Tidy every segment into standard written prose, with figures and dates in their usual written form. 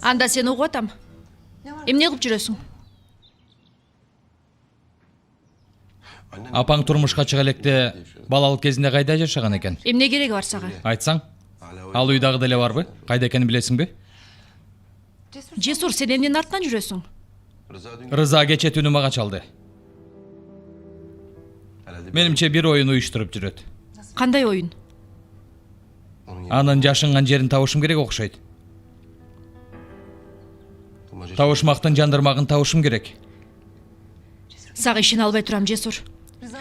Анда сени угуп атам. Эмне кылып жүрөсүң? Апаң турмушка чыга электе балалык кезинде кайда жашаган экен? Эмне кереги бар сага? Айтсаң? Ал уйдагы деле барбы? Кайда экенин билесиңби? Жесур, сен эмненин артынан жүрөсүң? Рыза кече түнү мага чалды. Менимче бир оюн уюштуруп жүрөт. Кандай оюн? Анын жашынган жерин табышым керек окшойт. Табышмактын жандырмагын табышым керек. Сага ишене албай турам, Жесур.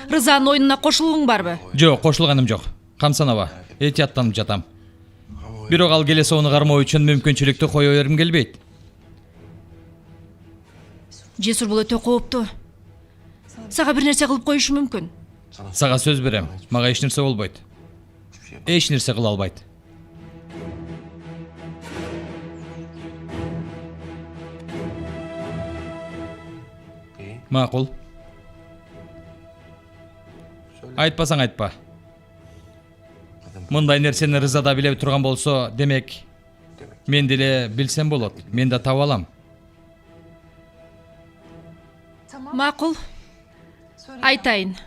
Рызанын оюнуна кошулгуң барбы? Жок, кошулганым жок. Камсанаба, этияттанып жатам. Бирок ал келе соону кармоо үчүн мүмкүнчүлүктү кое бергим келбейт. Жесур, бул өтө кооптуу. Сага бир нерсе кылып коюшу мүмкүн. Сага сөз берем, мага эч нерсе болбойт. Эч нерсе кыла албайт. Макул. Айтпасаң айтпа. Мындай нерсени Рыза да биле турган болсо, демек мен деле билсем болот. Мен да таап алам. Макул. Айтайын.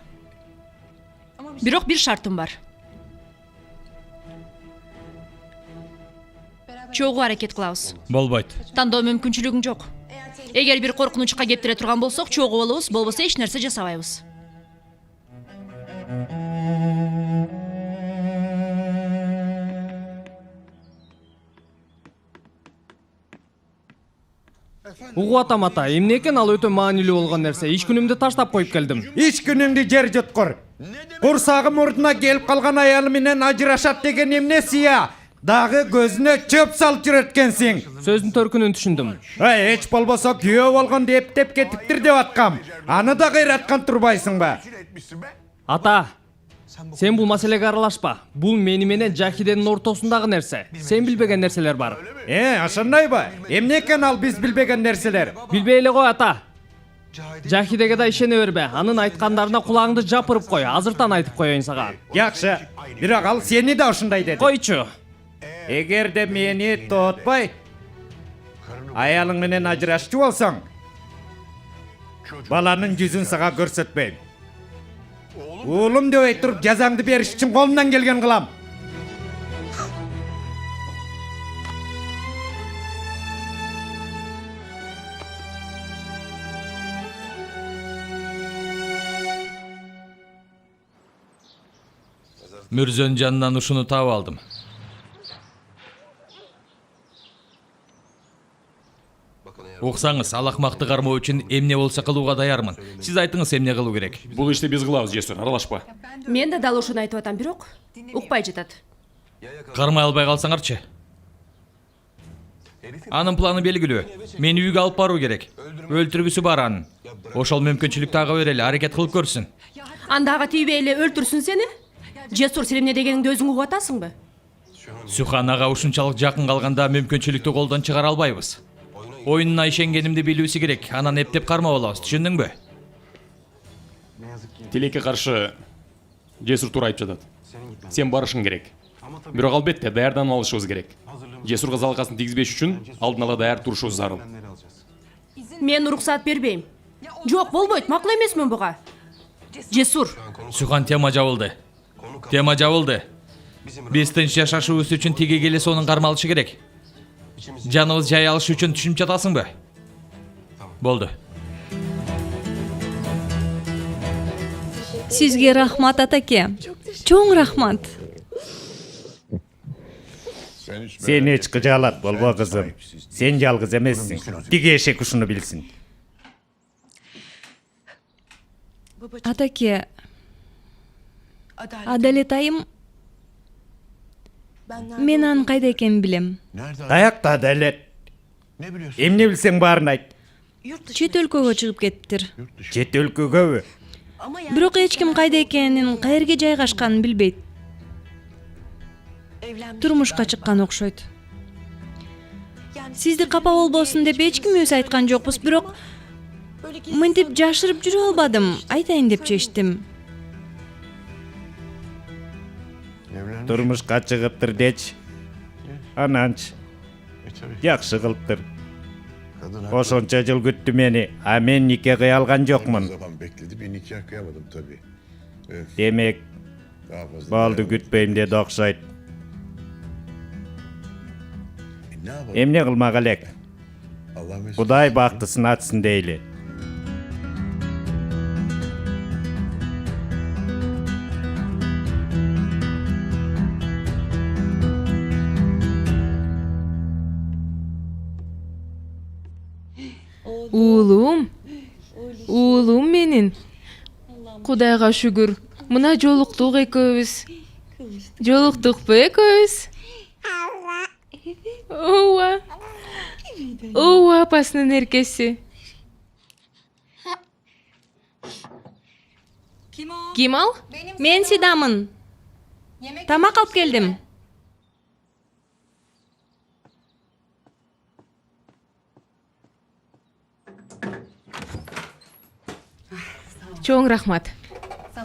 Бирок бир шартым бар. Чогуу аракет кылабыз. Болбойт. Тандоо мүмкүнчүлүгүң жок. Эгер бир коркунучка кептире турган болсок, чогуу болобуз, болбосо эч нерсе жасабайбыз. Угуп атам ата, эмне экен ал өтө маанилүү болгон нерсе. Иш күнүмдү таштап коюп келдим. Иш күнүңдү жер жуткур. Курсагы мурдуна келип калган аялы менен ажырашат деген эмнеси я? Дагы көзүнө чөп салып жүрөткөнсүң. Сөздүн төркүнүн түшүндүм. Эч болбосо күйөө болгон деп кетиптир деп аткам. Аны да кыйраткан турбайсыңбы? Ата, сен бул маселеге аралашпа. Бул мени менен Жахиденин ортосундагы нерсе. Сен билбеген нерселер бар. Ошондойбу? Эмне экен ал биз билбеген нерселер? Билбей эле кой ата. Жахидеге да ишене бербе. Анын айткандарына кулагыңды жапырып кой. Азыртан айтып коеюн сага. Жакшы. Бирок ал сени да ушундай деди. Койчу. Эгерде мени тоотпой, аялың менен ажырашчу болсоң, баланын жүзүн сага көрсөтпөйм. Уулум дебей туруп жазаңды бериш үчүн колумдан келген кылам. Мүрзөнүн жанынан ушуну таап алдым. Уксаңыз, ал акмакты кармоо үчүн эмне болсо кылууга даярмын. Сиз айтыңыз, эмне кылуу керек? Бул ишти биз кылабыз, Жесур, аралашпа. Мен да дал ушуну айтып атам, бирок укпай жатат. Кармай албай калсаңарчы? Анын планы белгилүү. Мени үйгө алып баруу керек. Өлтүргүсү бар анын. Ошол мүмкүнчүлүктү ага берели, аракет кылып көрсүн. Анда ага тийбей эле өлтүрсүн сени? Жесур, сен эмне дегениңди өзүң угуп атасыңбы? Сухан ага ушунчалык жакын калганда мүмкүнчүлүктү колдон чыгара албайбыз. Оюнуна ишенгенимди билүүсү керек. Анан эптеп кармап алабыз, түшүндүңбү? Тилекке каршы Жесур туура айтып жатат. Сен барышың керек. Бирок албетте даярданып алышыбыз керек. Жесурга залкасын тийгизбеш үчүн алдын ала даяр турушубуз зарыл. Мен уруксаат бербейм. Жок, болбойт, макул эмесмин буга. Жесур. Сухан, тема жабылды. Тема жабылды. Биз тынч жашашыбыз үчүн тиги келе сонун кармалышы керек. Жаныбыз жай алыш үчүн түшүнүп жатасыңбы? Болду. Сизге рахмат, атаке. Чоң рахмат. Сен эч кыжаалат болбо, кызым. Сен жалгыз эмессиң. Тиги эшек ушуну билсин. Атаке, Адалет айым, мен анын кайда экенин билем. Каякта Адалет? Эмне билсең баарын айт. Чет өлкөгө чыгып кетиптир. Чет өлкөгөбү? Бирок эч ким кайда экенин, каерге жайгашканын билбейт. Турмушка чыккан окшойт. Сизди капа болбосун деп эч ким өзү айткан жокпуз, бирок мынтип жашырып жүрө албадым. Айтайын деп чечтим. Турмушка чыгыптыр деч. Ананчы. Жакшы кылыптыр. Ошонча жыл күттү мени, а мен нике кыя алган жокмун. Zaman bekledi bir nikah kıyamadım tabii. Демек, Daha fazla балды dayanamadım. күтпөйм деди окшойт. Ne yapalım? Эмне кылмак элек? Allah mesut. Кудай бактысын ачсын дейли. Уулум менин. Кудайга шүгүр. Мына жолуктук экөөбүз. Жолуктукпу экөөбүз? Ооба. Ооба апасынын эркеси. Ким ал? Мен Сидамын. Тамак алып келдим. Чоң рахмат.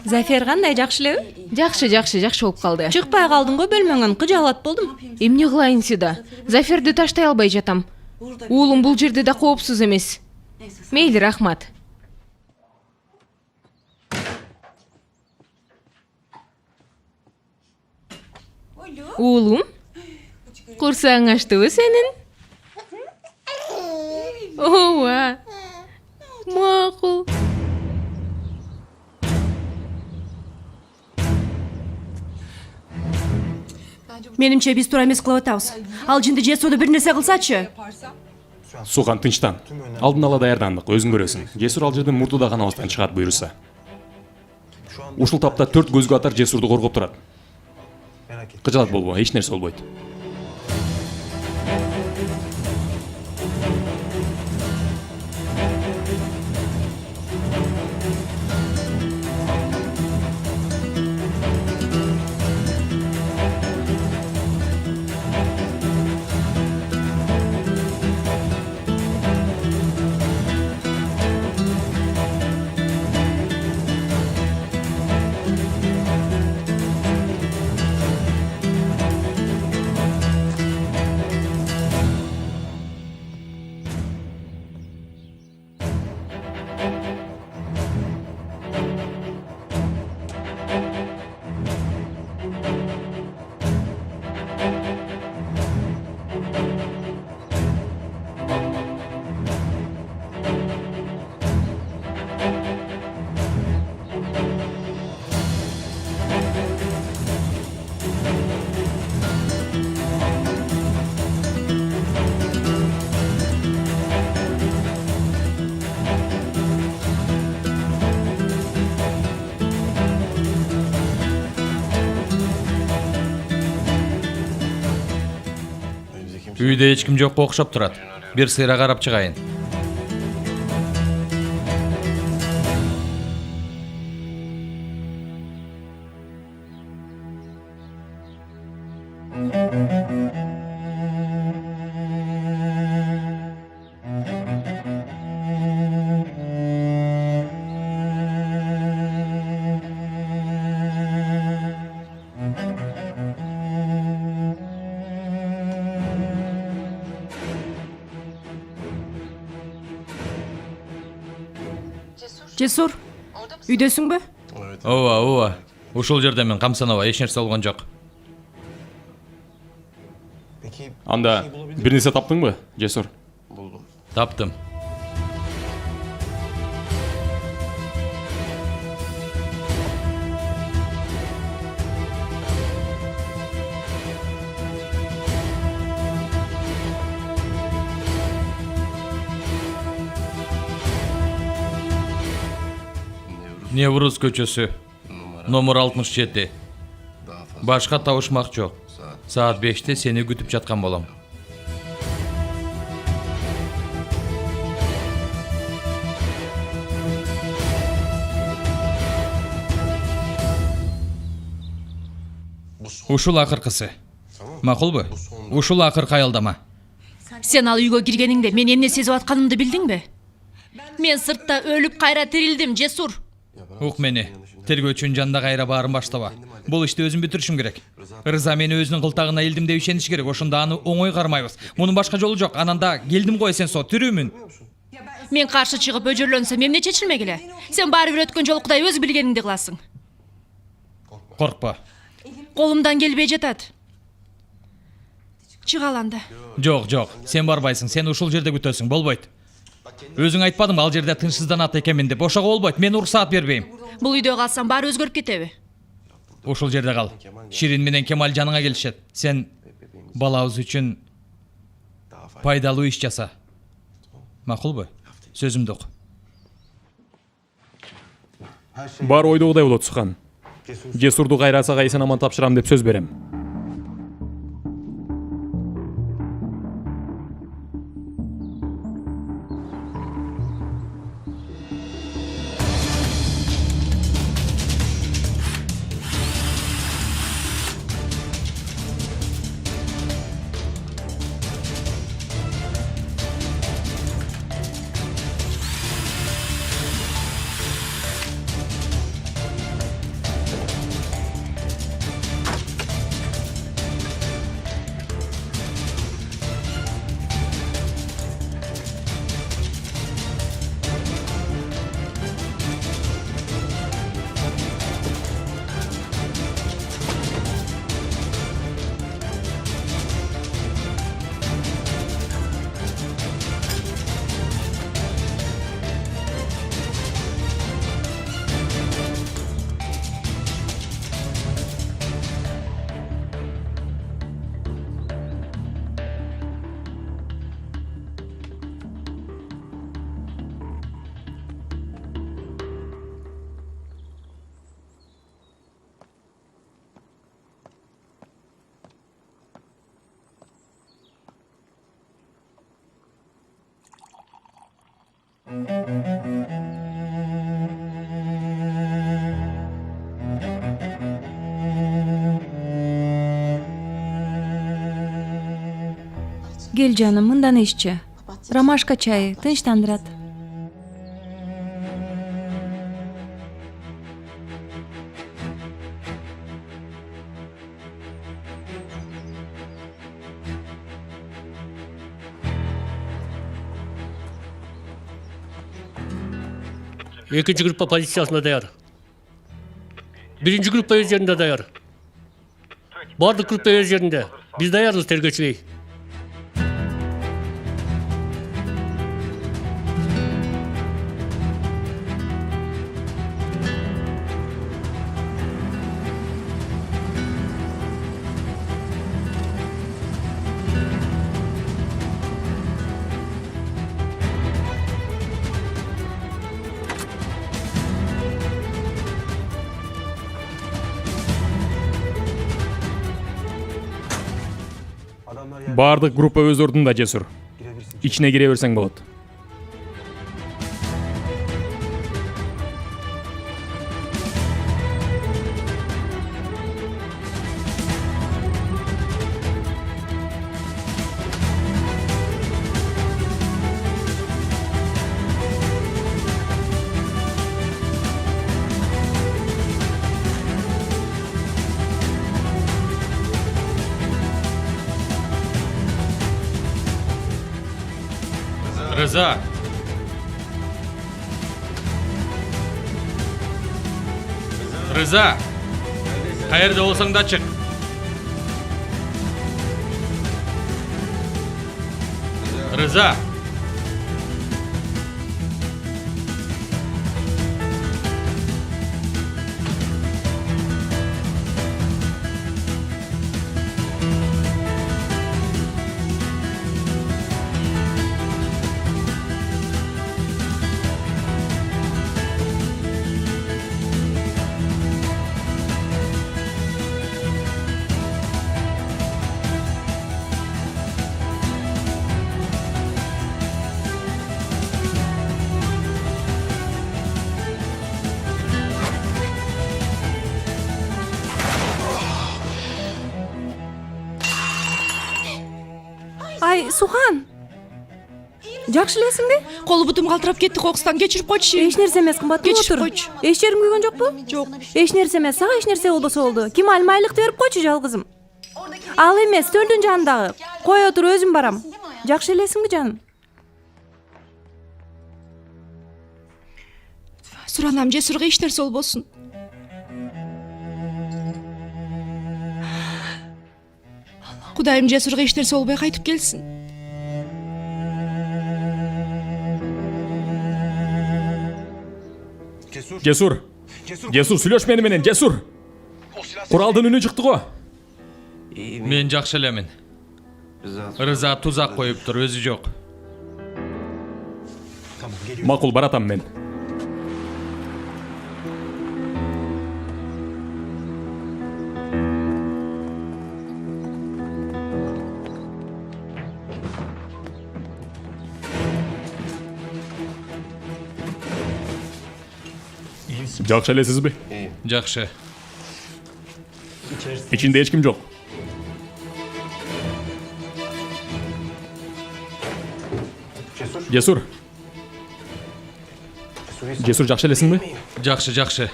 Зафер кандай, жакшы элеби? Жакшы болуп калды. Чыкпай калдың го бөлмөңөн, кыжалат болдум. Эмне кылайын Сида? Заферди таштай албай жатам. Уулум бул жерде да коопсуз эмес. Мейли, рахмат. Уулум, курсаң ачтыбы сенин? Ооба. Макул. Менимче биз туура эмес кылып атабыз. Ал жинди Жесурду бир нерсе кылсачы. Сухан, тынчтан. Алдын ала даярдандык, өзүң көрөсүң. Жесур ал жерден мурду да канабыздан чыгат буйруса. Ушул тапта 4 көзгө атар Жесурду коргоп турат. Кыжалат болбо, эч нерсе болбойт. Үйдө эч ким жокко окшоп турат. Бир сыйра карап чыгайын. Жесур, үйдөсүңбү? Ооба. Ушул жерде мен камсанабай, эч нерсе болгон жок. Анда бир нерсе таптыңбы, Жесур? Таптым. Неврус көчөсү. Номер 67. Башка табышмак жок. Саат 5-те сени күтүп жаткан болом. Ушул акыркысы. Макулбу? Ушул акыркы аялдама. Сен ал үйгө киргениңде мен эмне сезип атканымды билдиңби? Мен сыртта өлүп кайра тирилдим, Жесур. Ук мени. Тергөөчүнүн жанында кайра баарын баштаба. Бул ишти өзүм бүтүрүшүм керек. Рыза мени өзүнүн кылтагына илдим деп ишениш керек. Ошондо аны оңой кармайбыз. Мунун башка жолу жок. Анан да келдим го, сен со тирүүмүн. Мен каршы чыгып өжөрлөнсөм эмне чечилмек эле? Сен баары бир өткөн жолу Кудай өз билгениңди кыласың. Коркпа. Колумдан келбей жатат. Чыга ал анда. Жок, сен барбайсың. Сен ушул жерде күтөсүң, болбойт. Өзүң айтпадыңбы ал жерде тынчсызданат экенмин деп? Ошого болбойт. Мен уруксаат бербейм. Бул үйдө калсам баары өзгөрүп кетеби? Ушул жерде кал. Ширин менен Кемал жаныңа келишет. Сен балабыз үчүн пайдалуу иш жаса. Макулбу? Сөзүмдү ук. Бар ойдогудай болот Сухан. Жесурду кайрасага эсен аман тапшырам деп сөз берем. Кел жаным, мындан иччи. Ромашка чайы тынчтандырат. Экинчи группа позициясына даяр. Биринчи группа өз жеринде даяр. Бардык группа өз жеринде. Биз даярбыз, тергөөчү бей. Бардык группа өз ордунда, Жесур. Ичине кире берсең болот. Рыза. Рыза. Каерде болсаң да чык. Рыза. Ай, Сухан! Жакшы элесиңби? Колу бутум калтырап кетти, кокустан кечирип койчу. Эч нерсе эмес, кымбат. Кечирип Отур. койчу. Эч жериң күйгөн жокпу? Жок. Эч нерсе эмес, сага эч нерсе болбосо болду. Кемал майлыкты берип койчу жалгызым. Ал эмес, стөлдүн жанындагы. Кой отур, өзүм барам. Жакшы элесиңби жаным? Суранам, Жесурга эч нерсе болбосун. Кудайым Жесурга эч нерсе болбой кайтып келсин. Cesur. Cesur сүйлөш мени менен, Cesur. Куралдын үнү чыкты го. Мен жакшы элемин. Рыза тузак коюптур, өзү жок. Макул, баратам мен. Жакшы элесизби? Жакшы. Ичинде эч ким жок. Cesur. Cesur жакшы элесиңби? Жакшы, жакшы.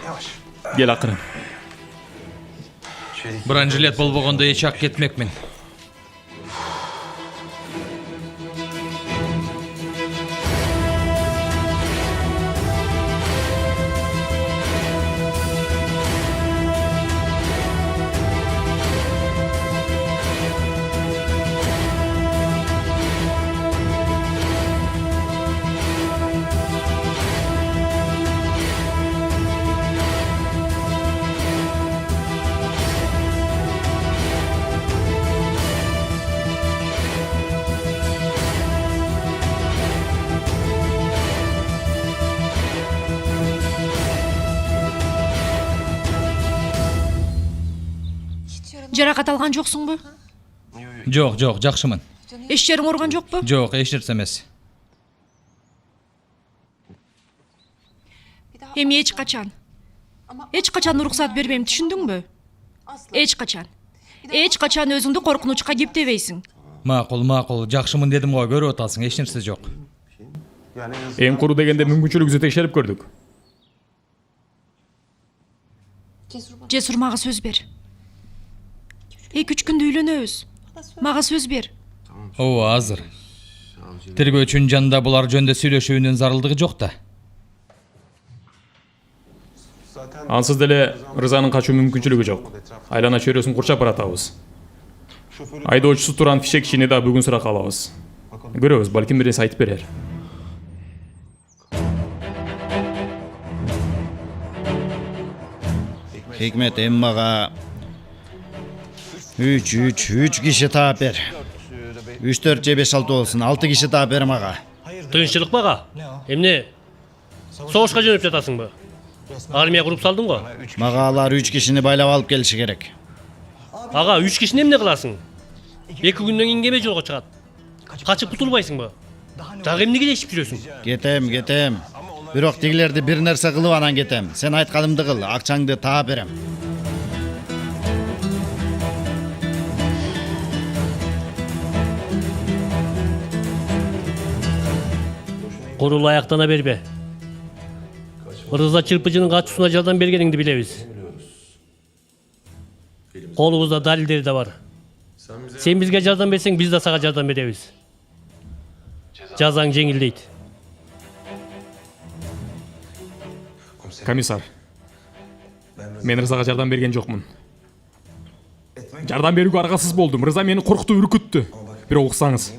Кел акырын. Бранжилет болбогондо эч ак кетмекмин. Жаракат алган жоксуңбу? Жок, жок, жакшымын. Эч жериң ооруган жокпу? Жок, эч нерсе эмес. Эми эч качан уруксат бербейм, түшүндүңбү? Эч качан. Эч качан өзүңдү коркунучка кептебейсиң. Макул, макул, жакшымын дедим го, көрүп атасың, эч нерсе жок. Эң куру дегенде мүмкүнчүлүгүбүздү текшерип көрдүк. Жесур, мага сөз бер. 2-3 күндө үйлөнөбүз. Мага сөз бер. Ооба, азыр. Тергөөчүнүн жанында булар жөнүндө сүйлөшүүнүн зарылдыгы жок да. Ансыз деле Рызанын качуу мүмкүнчүлүгү жок. Айлана чөйрөсүн курчап баратабыз. Айдоочусу туран фишек ишини да бүгүн суракка алабыз. Көрөбүз, балким бир нерсе айтып берер. Hikmet emmaga 3 kişi taap ber. 3-4 же 5-6 olsun. 6 kişi taap ber maga. Тынччылык бага. Эмне? Согушка жөнөп жатасыңбы? Армия куруп салдың го. Maga alar 3 kişini baylap alıp gelişi gerek. Ага, 3 кишини эмне кыласың? 2 күндөн кийин кеме жолго чыгат. Качып кутулбайсыңбы? Дагы эмнеге дешип жүрөсүң? Кетем. Бирок тигилерди бир нерсе кылып анан кетем. Sen айтканымды кыл, акчаңды таап берем. Курул аяктана бербе. Рыза чырпыжынын качуусуна жардам бергениңди билебиз. Колубузда далилдери да бар. Сен бизге жардам берсең, биз да сага жардам беребиз. Жазаң жеңилдейт. Комиссар. Мен Рызага жардам берген жокмун. Жардам берүүгө аргасыз болдум. Рыза мени коркутуп үркүттү. Бирок уксаңыз,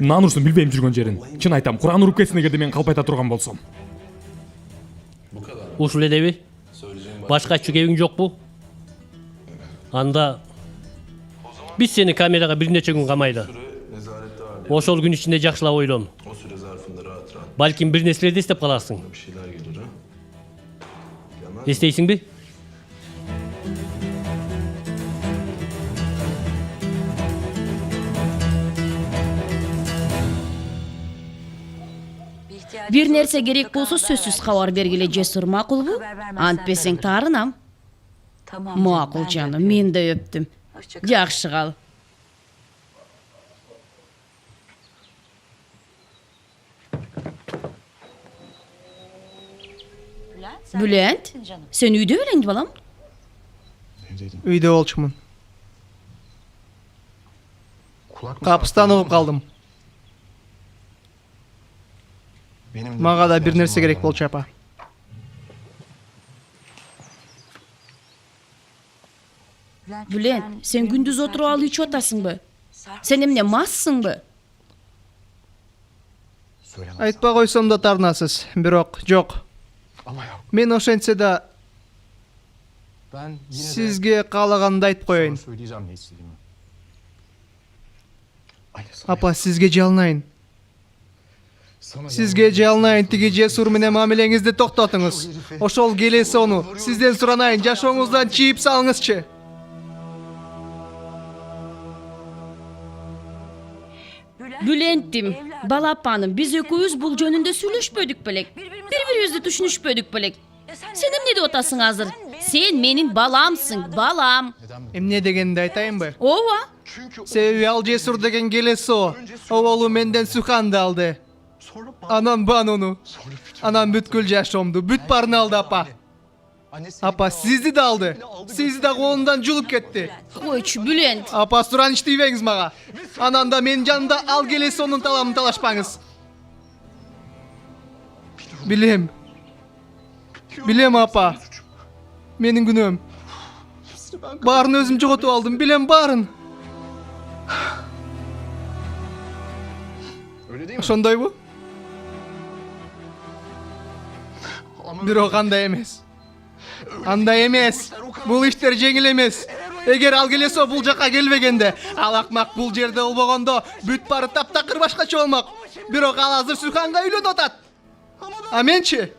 Нанурсун билбейм жүргөн жерин. Чын айтам, Куран уруп кетсин эгерде мен калпайта турган болсом. Ушул элеби? Башка чүгебиң жокпу? Анда биз сени камерага бир нече күн камайлы. Ошол күн ичинде жакшылап ойлон. Балким бир нерселерди эстеп каласың. Эстейсиңби? Бир нерсе керек болсо сөзсүз кабар бергиле, Жесур, макулбу? Антпесең таарынам. Макул жаным, мен да өптүм. Жакшы кал. Bülent, sen uyda ölendi balam? Үйдө болчумун. Капыстан угуп калдым. Мага да бир нерсе керек болчу, апа. Bülent, sen gündüz oturup alı hiç otasın mı? Sen emne mazsın mı? Айтпай койсом да тарнасыз, бирок жок. Мен ошентсе да сизге каалаганды айтып коеюн. Апа, сизге жалынайын. Сизге жалынайын, тиги жесур менен мамилеңизди токтотуңуз. Ошол келеси ону сизден суранайын, жашооңуздан чийип салыңызчы. Bülent'tim, balapanım, biz öküyüz bul jönünde süйлөшпөдүk belek. Bir-biribizdi түшүнүшпөдүk belek. Sen emne de otasın hazır? Sen menin balamsın, balam. Эмне дегенди айтайынбы? Ova. Себеби ал жесур деген келеси о. Оболу менден Суханды алды. Анан Бануну. Анан бүткүл жашоомду, бүт барын алды, апа. Апа, сизди да алды. Сизди да колундан жулуп кетти. Koyçu Bülent. Апа, сураныч тийбеңиз мага. Анан да менин жанымда ал келеси онун таламын талашпаңыз. Билем. Билем, апа. Менин күнөөм. Баарын өзүм жоготуп алдым, билем баарын. Ошондойбу? Бирок андай эмес. Андай эмес. Бул иштер жеңил эмес. Эгер ал келесо бул жака келбегенде, ал акмак бул жерде болбогондо бүт бары таптакыр башкача болмок. Бирок ал азыр Суханга үйлөнүп атат. А менчи?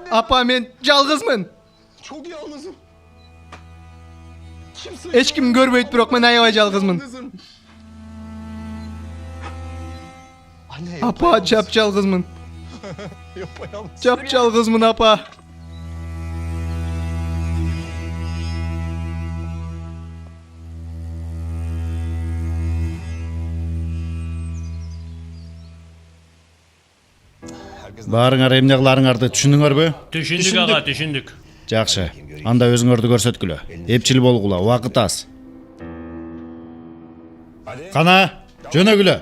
Апа, мен жалгызмын. Эч ким көрбөйт, бирок мен аябай жалгызмын. Апа, чап жалгызмын. Чап жалгызмын, апа. Баарыңар эмне кыларыңарды түшүндүңөрбү? Түшүндүк ага, түшүндүк. Жакшы. Анда өзүңөрдү көрсөткүлө. Эпчил болгула, убакыт аз. Кана, жөнөгүлө.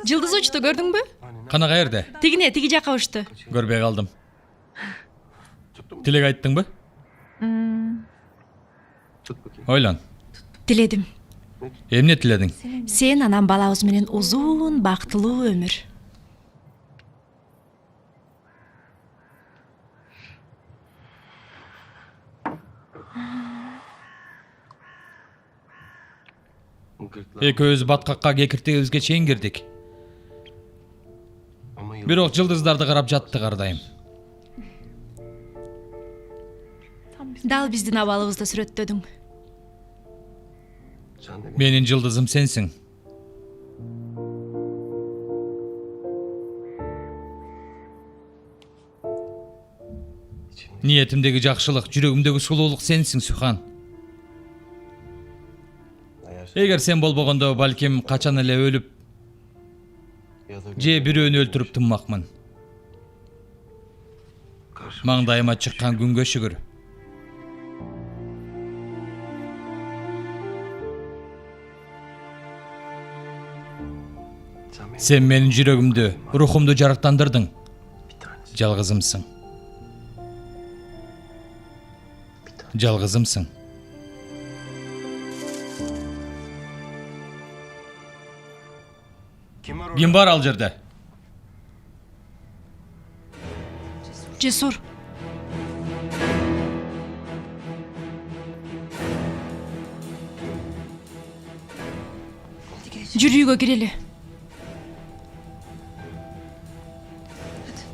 Жылдыз учту, көрдүңбү? Кана каерде? Тигине, тиги жака учту. Көрбөй калдым. Тилек айттыңбы? Ойлон. Тиледим. Эмне тиледиң? Сен анан балабыз менен узун, бактылуу өмүр. Экөөбүз баткакка кекиртегибизге чейин кирдик. Бирок жылдыздарды карап жаттык ар дайым. Дал биздин абалыбызды сүрөттөдүң. Менин жылдызым сенсиң. Ниетимдеги жакшылык, жүрөгүмдөгү сулуулук сенсиң, Сухан. Эгер сен болбогондо, балким качан эле өлүп, же бирөөнү өлтүрүп тынмакмын. Маңдайыма чыккан күнгө шүгүр. Сен менин жүрөгүмдү, рухумду жарыктандырдың. Жалгызымсың. Жалгызымсың. Ким бар ал жерде? Жесур. Жүр, үйгө кирели.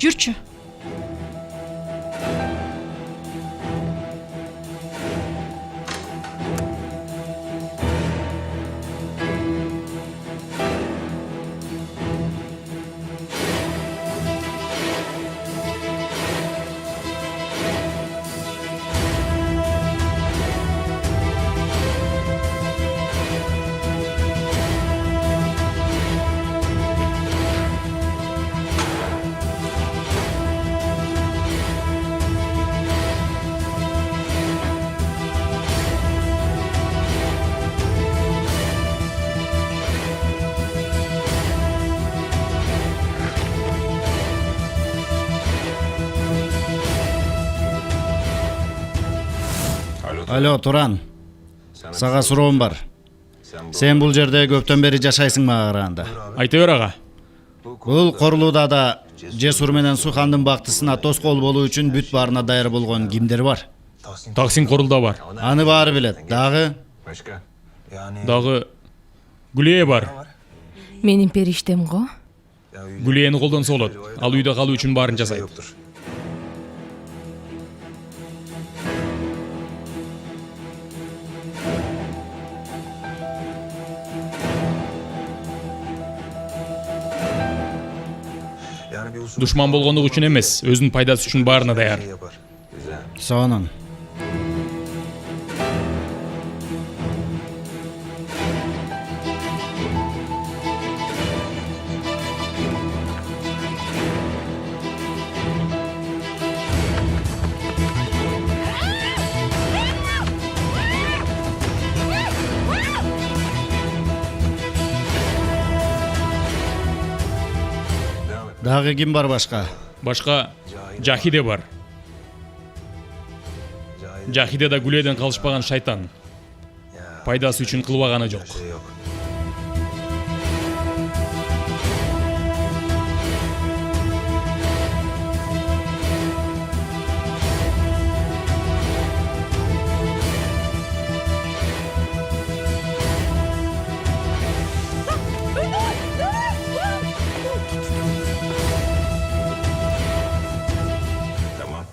Жүрчү. Алло, Туран. Сага суроом бар. Сен бул жерде көптөн бери жашайсың мага караганда. Айта бер ага. Бул Корлуудада Жесур менен Сухандын бактысына тоскоол болуу үчүн бүт баарына даяр болгон кимдер бар? Таксин Корулда бар. Аны баары билет. Дагы Дагы Гүлие бар. Менин периштем го. Гүлиени колдонсо болот. Ал үйдө калуу үчүн баарын жасайт. Душман болгондук үчүн эмес, өзүнүн пайдасы үчүн баарына даяр. сонун. Дагы ким бар башка? Башка Жахиде бар. Жахиде да Гүледен калышпаган шайтан. Пайдасы үчүн кылбаганы жок.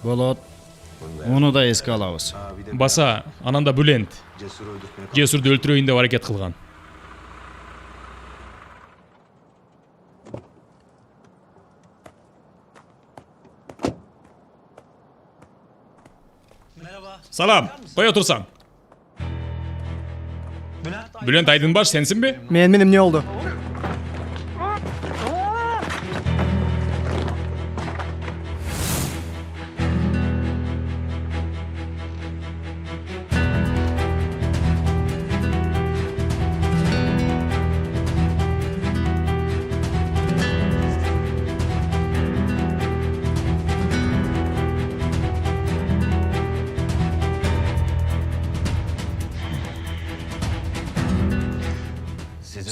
Болот. Муну да эске алабыз. Баса, анан да Бүлент. Жесурду өлтүрөйүн деп аракет кылган. Салам, кой отурсаң? Бүлент Айдынбаш сенсинби? Менин эмне болду?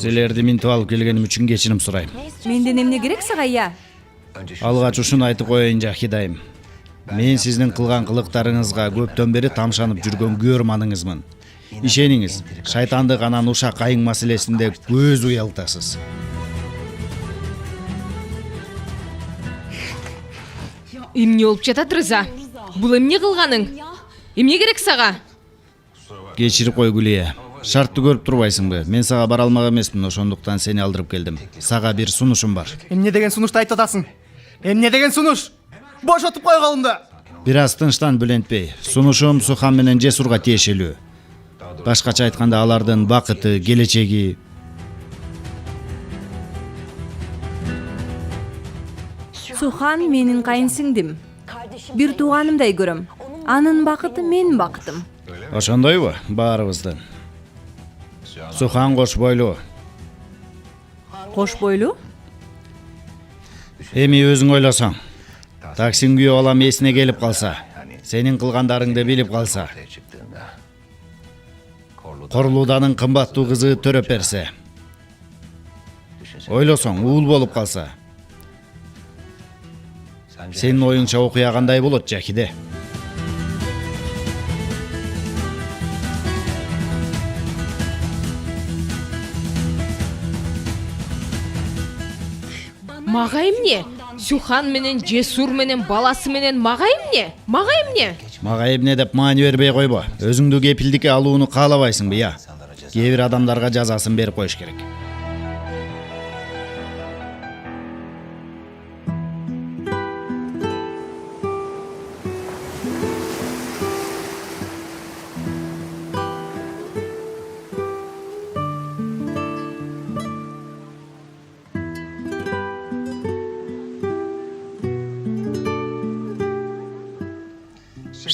Силерди минтип алып келгеним үчүн кечирим сурайм. Менден эмне керек сага я? Алгач ушуну айтып коеюн Жахидайым. Мен сиздин кылган кылыктарыңызга көптөн бери тамшанып жүргөн көрманыңызмын. Ишениңиз, шайтандык анан ушак айың маселесинде көз уялтасыз. Эмне болуп жатат, Рыза? Бул эмне кылганың? Эмне керек сага? Кечирип кой, Гүлия. Шартты көрүп турбайсыңбы? Мен сага бара алмак эмесмин, ошондуктан сени алдырып келдим. Сага бир сунушум бар. Эмне деген сунушту айтып атасың? Эмне деген сунуш? Бошотуп кой колумду. Бир аз тынчтан, Бүлентбей. Сунушум Сухан менен Жесурга тиешелүү. Башкача айтканда алардын бакыты, келечеги. Сухан менин кайынсиңдим. Бир тууганымдай көрөм. Анын бакыты менин бакытым. Ошондойбу? Баарыбыздын. Сухан кош бойлуу. Кош бойлуу? Эми өзүң ойлосоң. Таксин күйөө балам эсине келип калса, сенин кылгандарыңды билип калса, Корлууданын кымбаттуу кызы төрөп берсе, ойлосоң уул болуп калса, сенин оюңча окуя кандай болот, Жахиде? Мага эмне? Сухан менен Жесур менен баласы менен мага эмне? Мага эмне? Мага эмне деп маани бербей койбо. Өзүңдү кепилдикке алууну каалабайсыңбы, я? Кээ бир адамдарга жазасын берип коюш керек.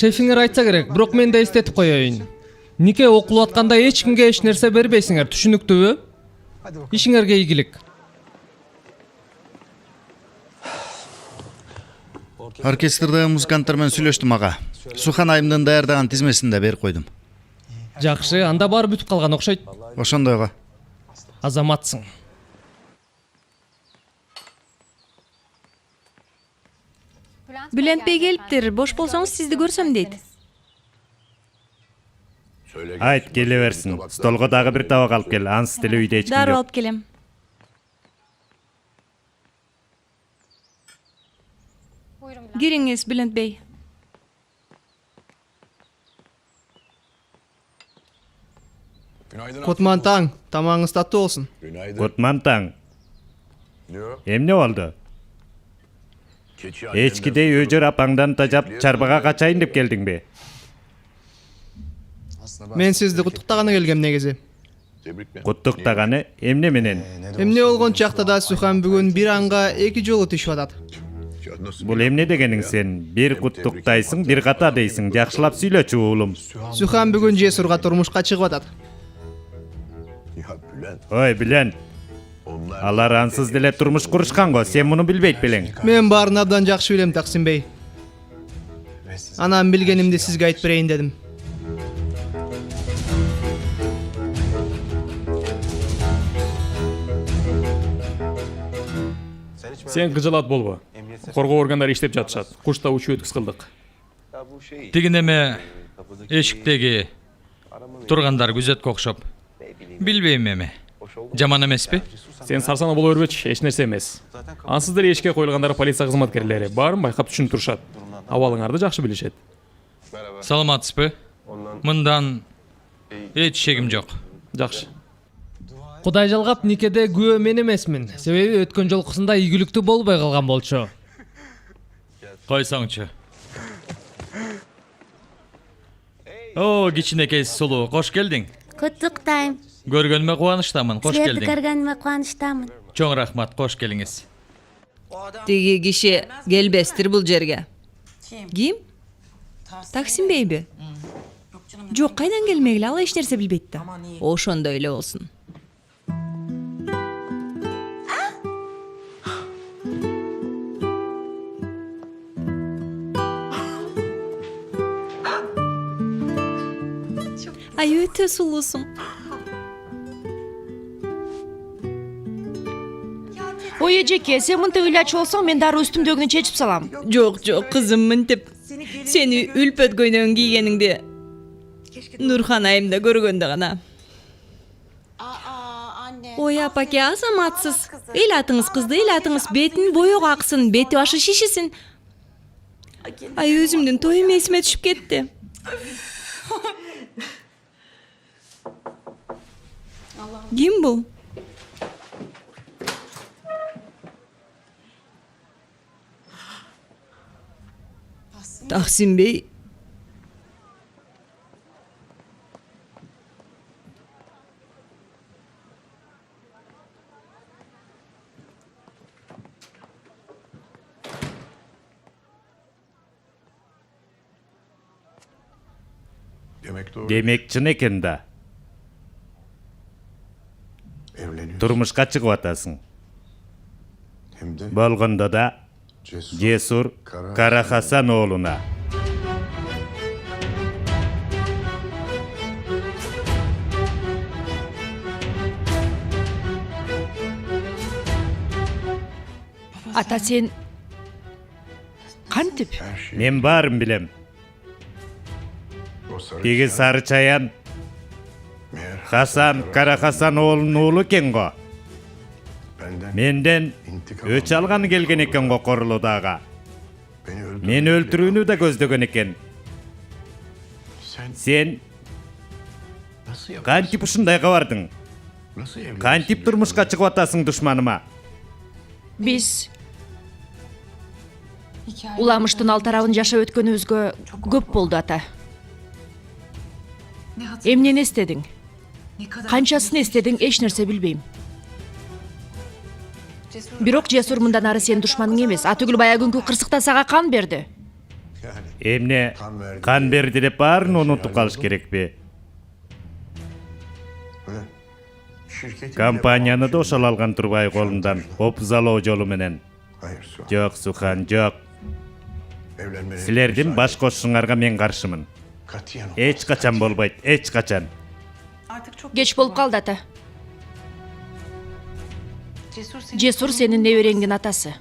Шефиңер айтса керек, бирок мен да эстетип коеюн. Нике окулуп атканда эч кимге эч нерсе бербейсиңер, түшүнүктүүбү? Ишиңерге ийгилик. Оркестрдагы музыканттар менен сүйлөштүм ага. Сухан айымдын даярдаган тизмесин да берип койдум. Жакшы, анда баары бүтүп калган окшойт. Ошондойго. Азаматсың. Bülent Bey келиптир. Бош болсоңуз сизди көрсөм дейт. Айт, келе берсин. Столго дагы бир табак алып кел. Ансыз деле үйдө эч ким Дароо жок. алып келем. Кириңиз, Bülent Bey. Kutman taң, tamağınız tatlı olsun. Günaydın. Кутман таң. Ne o? Эмне болду? Keçi Эчкидей өжөр апаңдан тажап чарбага качайын деп келдиңби? Men sizdi kutuktagana gelgem negezi. Tebrikler. Куттуктаганы эмне менен? Emne olgon çakta da Sühan bugün bir anga eki jolu tüşüp atat. Ya nasıl Бул эмне дегениң сен? Бир куттуктайсың, бир ката дейсиң. Жакшылап сүйлөчү уулум. Sühan bugün Cesur'a turmuşka çıkıp atat. Ya Bülent. Ой, Билен, Onlar алар ансыз деле турмуш курушкан го. Сен муну билбейт белең. Men barın abdan jakşı bilem Taksim Bey. Anam bilgenimdi sizge ayıp bereyim dedim. Сен кыжалат болбо. Коргоо органдары иштеп жатышат. Кушта учуу өткүз кылдык. Тиги неме эшиктеги тургандар күзөткө окшоп. Билбейм эми. Жаман эмеспи? Сен сарсана боло бербечи, эч нерсе эмес. Ансыз деле эшикке коюлгандары полиция кызматкерлери баарын байкап түшүнүп турушат. Абалыңарды жакшы билишет. Саламатсызбы? Мындан эч шегим жок. Жакшы. Кудай жалгап никеде күбө мен эмесмин. Себеби өткөн жолкусунда ийгиликтүү болбой калган болчу. Койсоңчу. О, кичинекей сулуу, кош келдиң. Куттуктайм. Көргөнүмө кубанычтамын, кош Силерди келдиң. көргөнүмө кубанычтамын. Чоң рахмат, кош келиңиз. Тиги киши келбестир бул жерге. Ким? Таксим Бейби. Жок, кайдан келмегиле, ал эч нерсе билбейт да. Ошондой эле болсун. Ай, өтө сулуусуң. Ой эжеке, сен мынтип ыйлачу болсоң, мен дары үстүмдөгүнү чечип салам. Жок, кызым, мынтип. Сени үлпөт көйнөгүн кийгениңди Нурхан айымда көргөндө гана. Ой, апаке, азаматсыз. Ыйлатыңыз кызды, ыйлатыңыз, бетин боёго аксын, бети башы шишисин. Ай, өзүмдүн тоюм эсиме түшүп кетти. Ким бул? Таксим Бей. demek doğru. Демек чын экен да. Evleniyor. Турмушка чыгып атасың. Hem de Болгондо да cesur. Жесур Кара Хасан уулуна. Ата, сен кантип? Her şey. Мен баарын билем. O sarı Тиги çağ, сары чаян meğer Хасан Кара Хасан уулунун уулу экен го. benden Менден intikam өч алганы келген экен го Корулудага. beni öldürdü. Мени өлтүрүүнү да көздөгөн экен. Sen Сен nasıl yap? кантип ушундайга бардың? Nasıl evlenirsin? Кантип турмушка чыгып атасың душманыма? Биз уламыштын ал тарабын жашап өткөнүбүзгө көп болду, ата. Эмнени эстедиң? Канчасын эстедиң, эч нерсе билбейм. Бирок Жесур мындан ары сенин душманың эмес. Атүгүл бая күнкү кырсыкта сага кан берди. Эмне кан берди деп баарын унутуп калыш керекпи? Ulan, şirketin Компанияны да ошол алган турбай колундан опузалоо жолу менен. Hayır Suhan. Жок, Сухан, жок. Evlenmeni Силердин баш кошушуңарга мен каршымын. Katiyen olmaz. Эч качан болбойт, эч качан. Geç bolup kaldı ata. Cesur senin neverengin atası.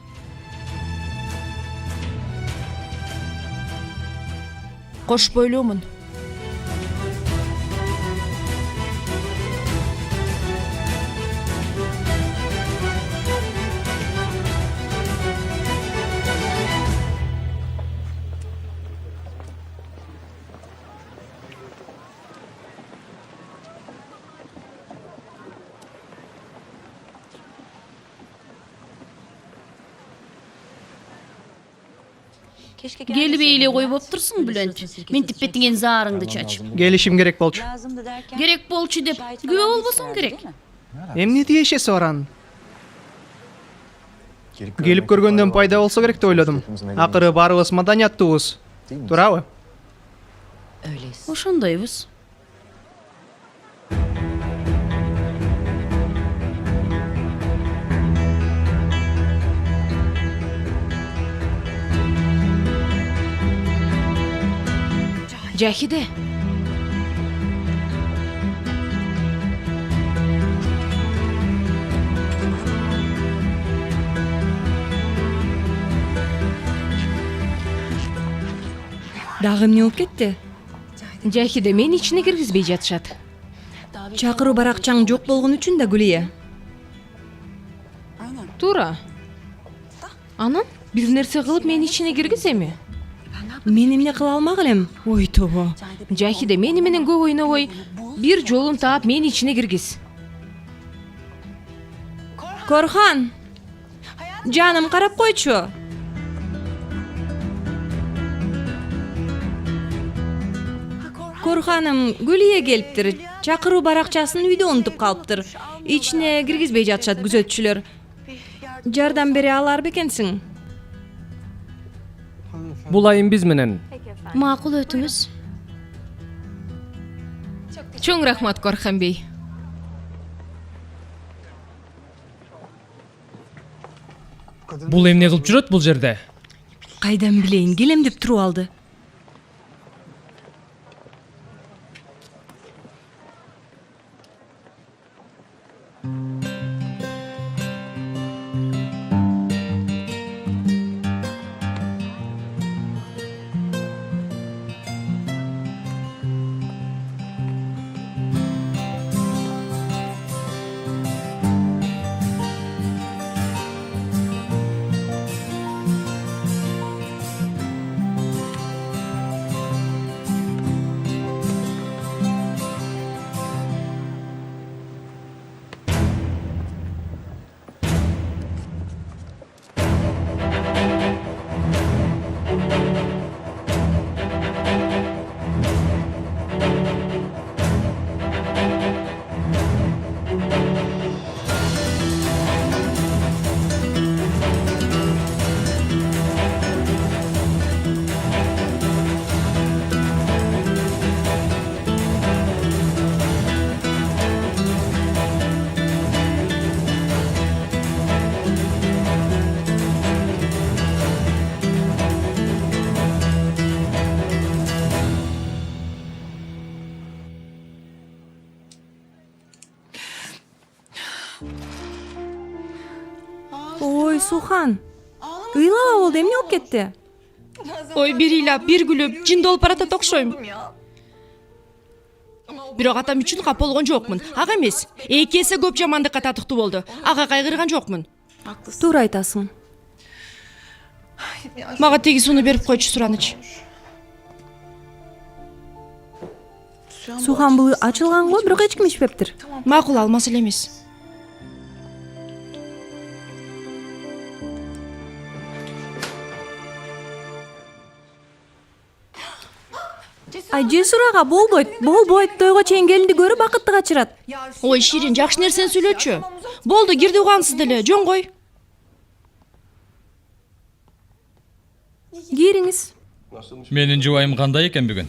Koş boyluğumun. Gelip eyle koyup otursun Bülent. Men tippetingen zarыңды çaçıp. Gelişim gerek bolçu. Gerek bolçu dep, güve olbasan gerek. Emne diyişesi oran? Gelip görgönden payda olsa gerek de oyladım. Akırı barыбыз madaniyattыбыз. Turabı? Oşandayбыз. Жахиде. Дагы эмне болуп кетти? Жахиде мени ичине киргизбей жатышат. Чакыруу баракчаң жок болгон үчүн да Гүлия. Туура. Анан бир нерсе кылып мени ичине киргиземи? Мен эмне кыла алмак элем? Ой тобо. Жахиде мени менен көп ойнобой, бир жолун таап мени ичине киргиз. Корхан. Жаным карап койчу. Корханым, Гүлия келиптир. Чакыруу баракчасын үйдө унутуп калыптыр. Ичине киргизбей жатышат күзөтчүлөр. Жардам бере алар бекенсиң? Бул айым биз менен. Макул өтүңүз. Чоң рахмат Корхан бей. Бул эмне кылып жүрөт бул жерде? Кайдан билейин, келем деп туруп алды. Ой, Сухан. Ыйлаба болду, эмне болуп кетти? Ой, bir ыйлап, bir gülüp, жин болуп баратат окшойм. Бирок атам үчүн кап болгон жокмун. Ага эмес. Эки эсе көп жамандыкка татыктуу болду. Ага кайгырган жокмун. Туура айтасың. Мага теги сууну берип койчу Сураныч. Сухан бул ачылган го, бирок эч ким ичпептир. Макул, ал маселе эмес. Ай, Жесур ага, болбойт. Тойго чейин келинди көрүп бакытты качырат. Ой, Ширин, жакшы нерсени сүйлөчү. Болду, кирди угансыз деле, жөн кой. Кириңиз. Менин жубайым кандай экен бүгүн?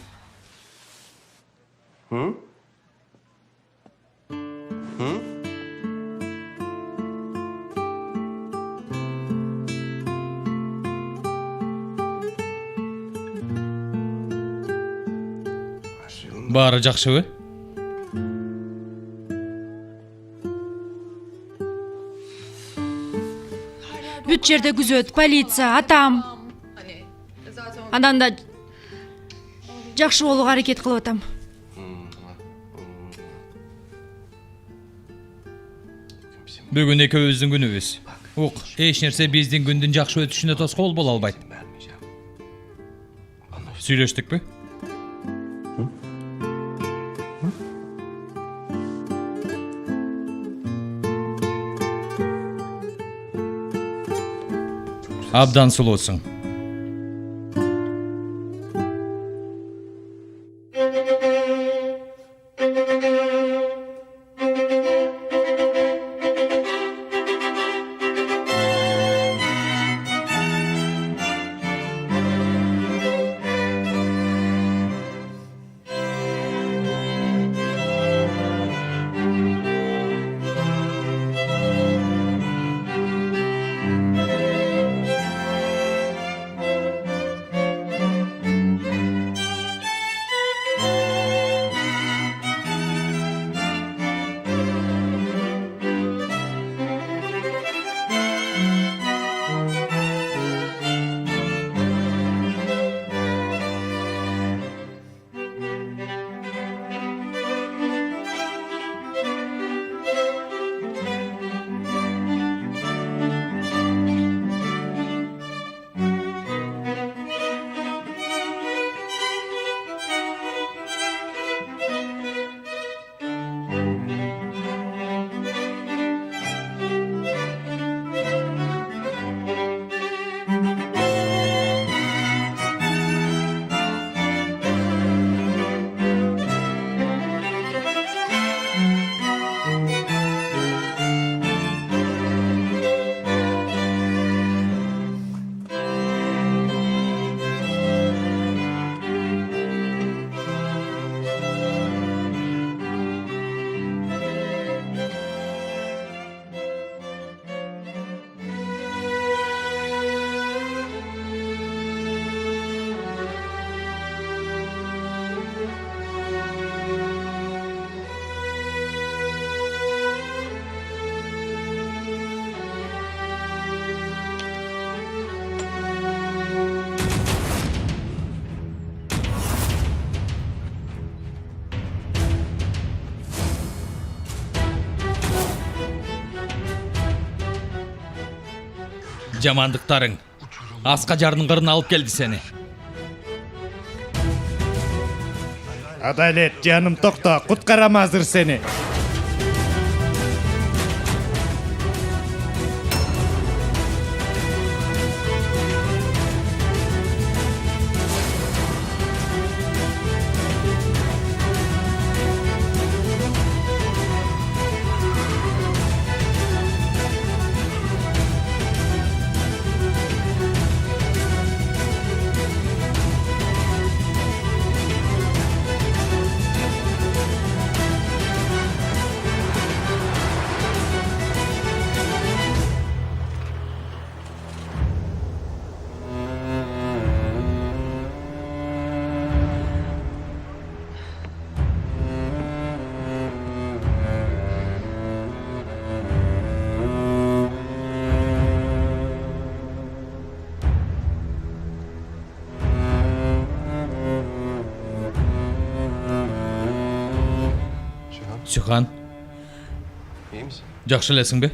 Бары жакшыбы? Бүт жерде күзөт, полиция, атам. Андан да жакшы болууга аракет кылып атам. Бүгүн экөөбүздүн күнүбүз. Ук, эч нерсе биздин күндүн жакшы өтүшүнө тоскоол боло албайт. Сүйлөштүкпү? Абдан сулуусуң. Жамандыктарың аска жардын кырына алып келди сени. Адалет, жаным, токто, куткарам азыр сени. Sühan, жакшы элесиңби?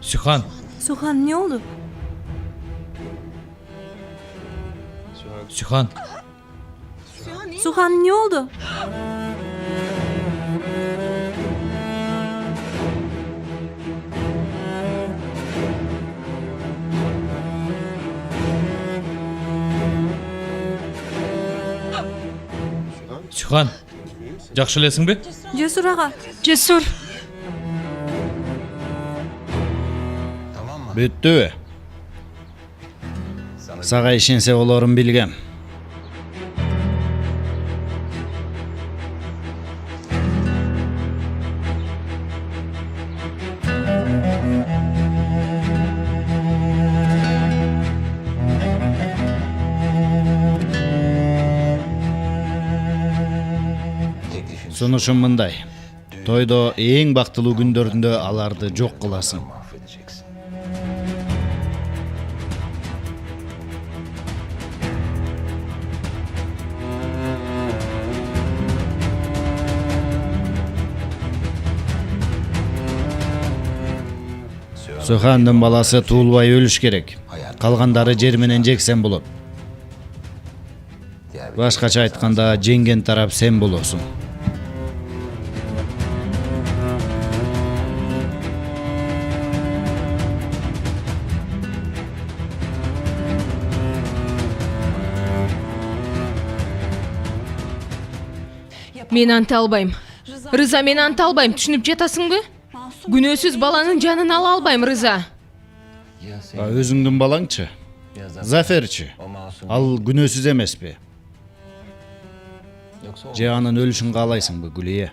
Sühan. Сухан, не oldu? Sühan. Сухан, не oldu? Sühan, жакшы элесиңби? Cesur ağa. Cesur. Бүттүбү? Сага ишенсе болорун билгем. Сунушум мындай. Тойдо эң бактылуу күндөрүндө аларды жок кыласың. Сухандын баласы туулбай өлүш керек. Калгандары жер менен жексен болот. Башкача айтканда, жеңген тарап сен болосуң. Мен анта албайм. Рыза, мен анта албайм, түшүнүп жатасыңбы? Күнөөсүз баланын жанын ала албайм, Рыза. Өзүңдүн балаңчы? Заферчи? Ал күнөөсүз эмеспи? Же анын өлүшүн каалайсыңбы, Гүлие?